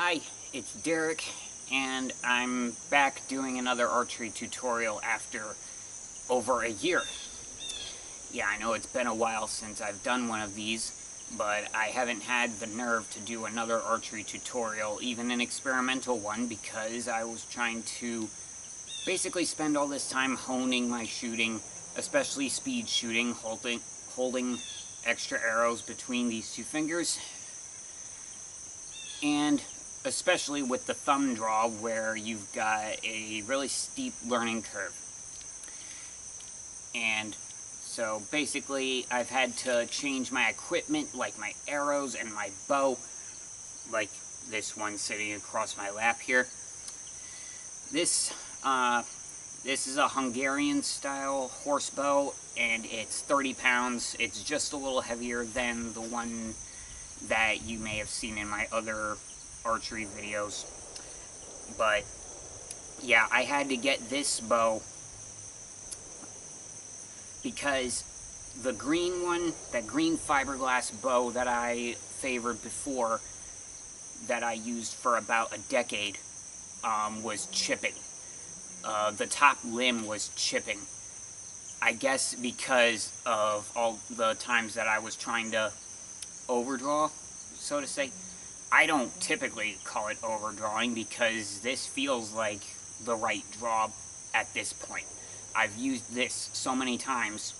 Hi, it's Derek, and I'm back doing another archery tutorial after over a year. Yeah, I know it's been a while since I've done one of these, but I haven't had the nerve to do another archery tutorial, even an experimental one, because I was trying to basically spend all this time honing my shooting, especially speed shooting, holding extra arrows between these two fingers, and especially with the thumb draw where you've got a really steep learning curve. And so basically I've had to change my equipment, like my arrows and my bow, like this one sitting across my lap here. This is a Hungarian style horse bow, and it's 30 pounds. It's just a little heavier than the one that you may have seen in my other archery videos. But yeah, I had to get this bow because the green one, that green fiberglass bow that I favored before, that I used for about a decade, was chipping. The top limb was chipping. I guess because of all the times that I was trying to overdraw, so to say. I don't typically call it overdrawing because this feels like the right draw at this point. I've used this so many times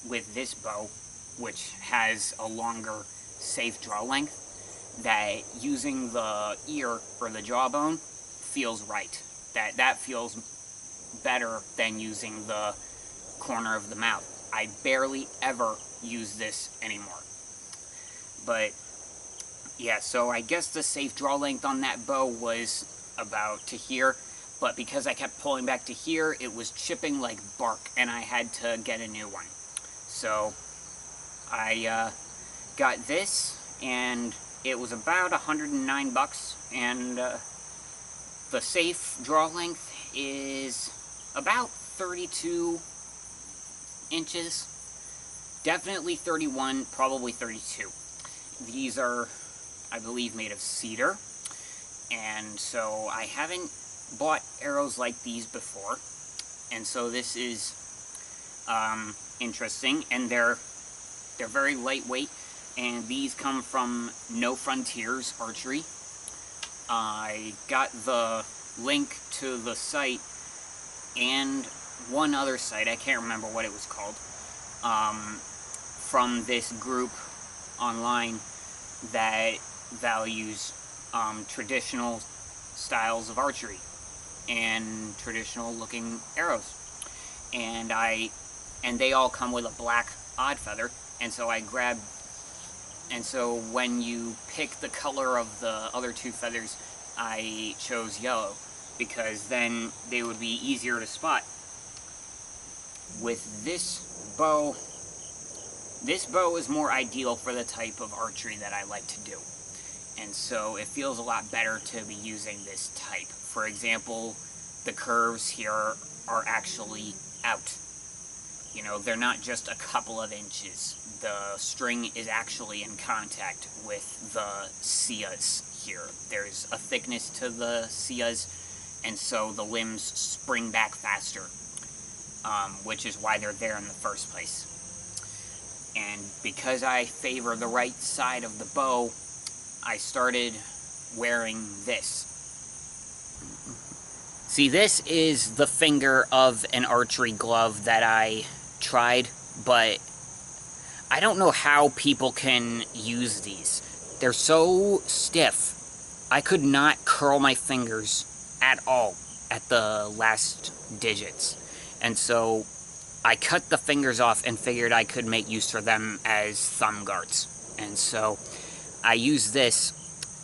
with this bow, which has a longer safe draw length, that using the ear or the jawbone feels right. That feels better than using the corner of the mouth. I barely ever use this anymore. But yeah, so I guess the safe draw length on that bow was about to here, but because I kept pulling back to here, it was chipping like bark, and I had to get a new one. So I got this, and it was about $109, and the safe draw length is about 32 inches. Definitely 31, probably 32. These are, I believe, made of cedar, and so I haven't bought arrows like these before, and so this is interesting, and they're very lightweight, and these come from No Frontiers Archery. I got the link to the site and one other site, I can't remember what it was called, from this group online that values traditional styles of archery and traditional looking arrows, and they all come with a black odd feather, and so I grabbed, and so when you pick the color of the other two feathers, I chose yellow because then they would be easier to spot. With this bow is more ideal for the type of archery that I like to do. And so it feels a lot better to be using this type. For example, the curves here are actually out. You know, they're not just a couple of inches. The string is actually in contact with the cias here. There's a thickness to the cias, and so the limbs spring back faster, which is why they're there in the first place. And because I favor the right side of the bow, I started wearing this. See, this is the finger of an archery glove that I tried, but I don't know how people can use these. They're so stiff. I could not curl my fingers at all at the last digits. And so I cut the fingers off and figured I could make use for them as thumb guards. And so I use this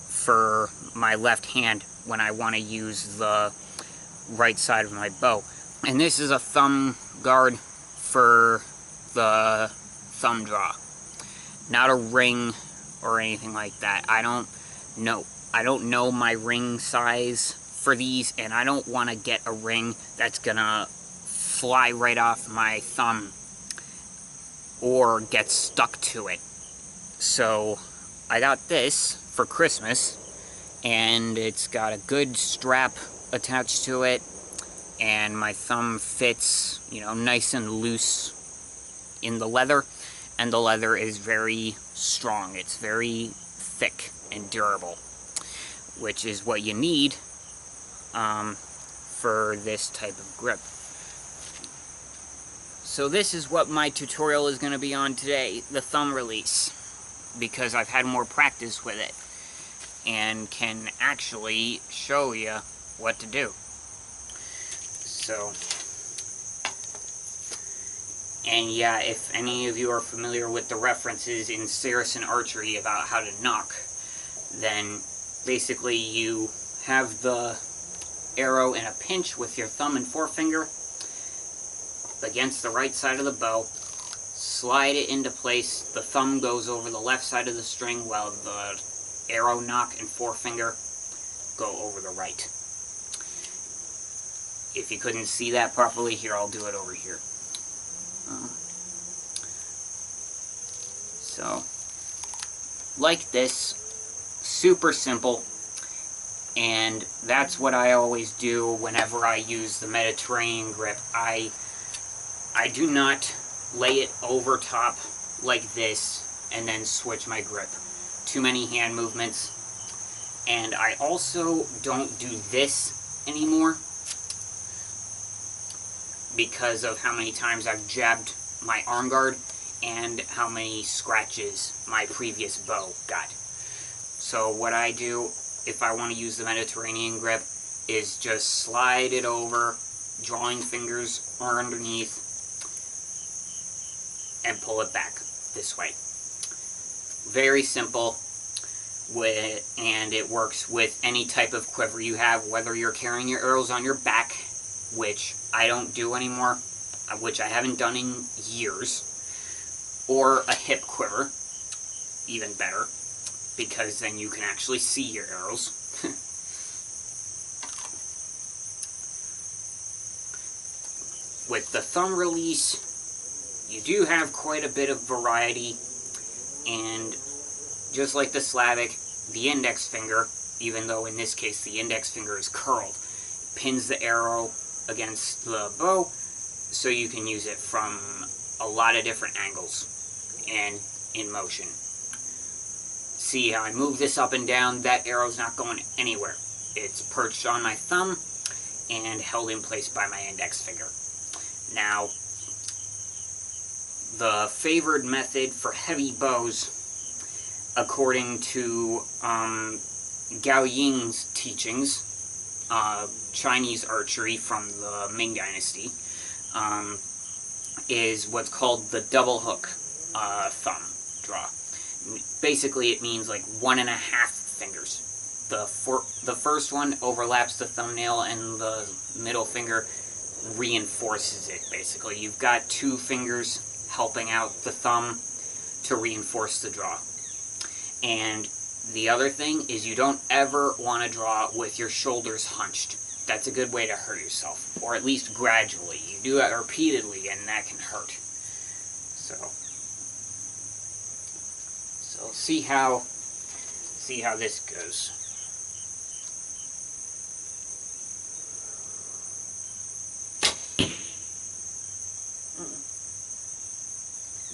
for my left hand when I want to use the right side of my bow. And this is a thumb guard for the thumb draw. Not a ring or anything like that. I don't know my ring size for these, and I don't want to get a ring that's gonna fly right off my thumb or get stuck to it. So I got this for Christmas, and it's got a good strap attached to it, and my thumb fits, you know, nice and loose in the leather, and the leather is very strong. It's very thick and durable, which is what you need for this type of grip. So this is what my tutorial is going to be on today, the thumb release, because I've had more practice with it and can actually show you what to do. So, and yeah, if any of you are familiar with the references in Saracen archery about how to nock, then basically you have the arrow in a pinch with your thumb and forefinger against the right side of the bow, slide it into place, the thumb goes over the left side of the string while the arrow nock and forefinger go over the right. If you couldn't see that properly, here, I'll do it over here. So, like this, super simple, and that's what I always do whenever I use the Mediterranean grip. I do not lay it over top like this and then switch my grip. Too many hand movements. And I also don't do this anymore because of how many times I've jabbed my arm guard and how many scratches my previous bow got. So what I do, if I want to use the Mediterranean grip, is just slide it over, drawing fingers or underneath, and pull it back this way. Very simple, and it works with any type of quiver you have, whether you're carrying your arrows on your back, which I don't do anymore, which I haven't done in years, or a hip quiver, even better, because then you can actually see your arrows. With the thumb release, you do have quite a bit of variety, and just like the Slavic, the index finger, even though in this case the index finger is curled, pins the arrow against the bow, so you can use it from a lot of different angles and in motion. See how I move this up and down? That arrow's not going anywhere. It's perched on my thumb and held in place by my index finger. Now, the favored method for heavy bows, according to Gao Ying's teachings, Chinese archery from the Ming Dynasty, is what's called the double hook thumb draw. Basically, it means like 1.5 fingers. The first one overlaps the thumbnail, and the middle finger reinforces it, basically. You've got 2 fingers helping out the thumb to reinforce the draw. And the other thing is you don't ever want to draw with your shoulders hunched. That's a good way to hurt yourself, or at least gradually. You do that repeatedly and that can hurt. So see how this goes.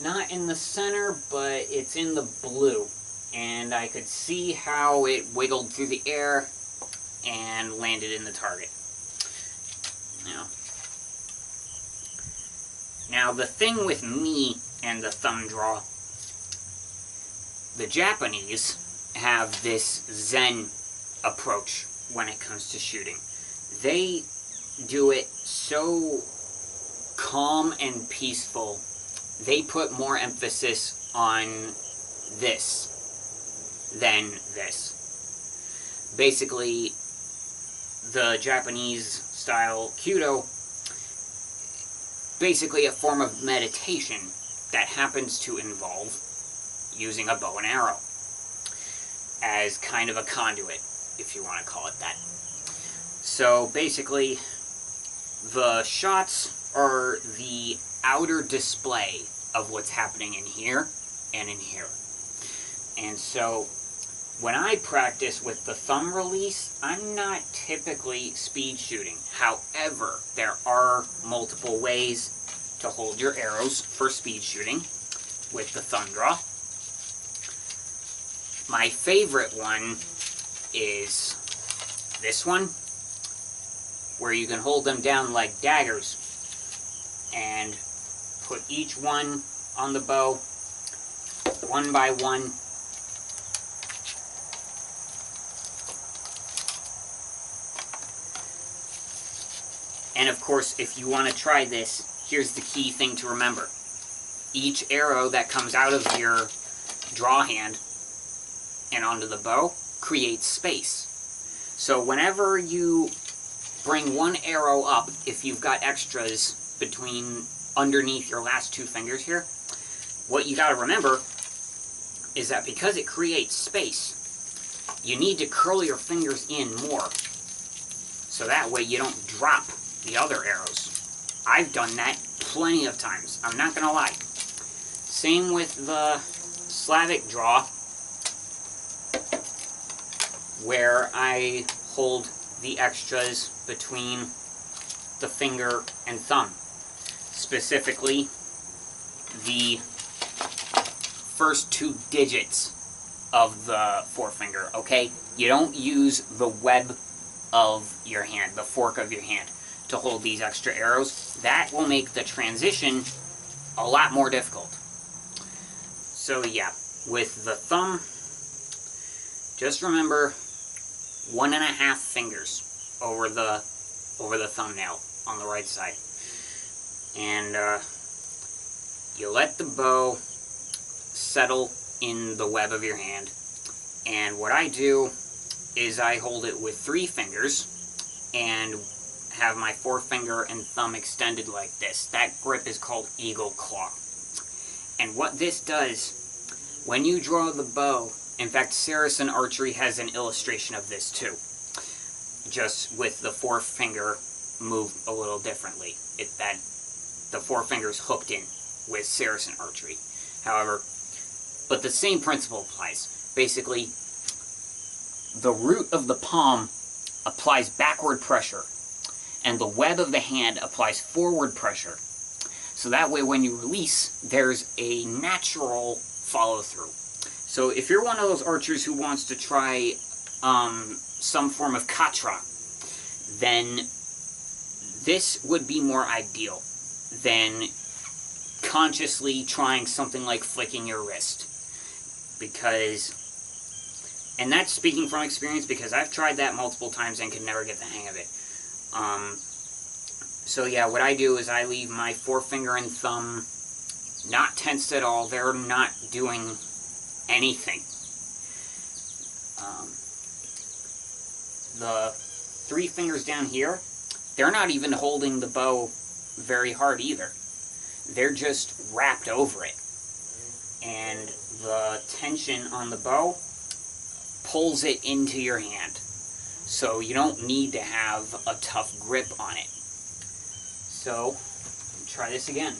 Not in the center, but it's in the blue. And I could see how it wiggled through the air and landed in the target. Now the thing with me and the thumb draw, the Japanese have this Zen approach when it comes to shooting. They do it so calm and peaceful. They put more emphasis on this than this. Basically, the Japanese style Kyudo, basically a form of meditation that happens to involve using a bow and arrow as kind of a conduit, if you want to call it that. So basically, the shots are the outer display of what's happening in here and in here. And so When I practice with the thumb release, I'm not typically speed shooting. However, there are multiple ways to hold your arrows for speed shooting with the thumb draw. My favorite one is this one, where you can hold them down like daggers and put each one on the bow, one by one. And of course, if you want to try this, here's the key thing to remember. Each arrow that comes out of your draw hand and onto the bow creates space. So whenever you bring one arrow up, if you've got extras between underneath your last two fingers here, what you got to remember is that because it creates space, you need to curl your fingers in more, so that way you don't drop the other arrows. I've done that plenty of times, I'm not gonna lie. Same with the Slavic draw, where I hold the extras between the finger and thumb. Specifically, the first two digits of the forefinger, okay? You don't use the web of your hand, the fork of your hand, to hold these extra arrows. That will make the transition a lot more difficult. So yeah, with the thumb, just remember 1.5 fingers over the thumbnail on the right side. And you let the bow settle in the web of your hand. And what I do is I hold it with 3 fingers and have my forefinger and thumb extended like this. That grip is called eagle claw. And what this does, when you draw the bow, in fact, Saracen Archery has an illustration of this too, just with the forefinger moved a little differently. The forefinger's hooked in with Saracen Archery. However, but the same principle applies. Basically, the root of the palm applies backward pressure, and the web of the hand applies forward pressure. So that way when you release, there's a natural follow-through. So if you're one of those archers who wants to try some form of katra, then this would be more ideal than consciously trying something like flicking your wrist. Because, and that's speaking from experience, because I've tried that multiple times and could never get the hang of it. So yeah, what I do is I leave my forefinger and thumb not tensed at all. They're not doing anything. The 3 fingers down here, they're not even holding the bow very hard either. They're just wrapped over it. And the tension on the bow pulls it into your hand. So you don't need to have a tough grip on it. So, try this again.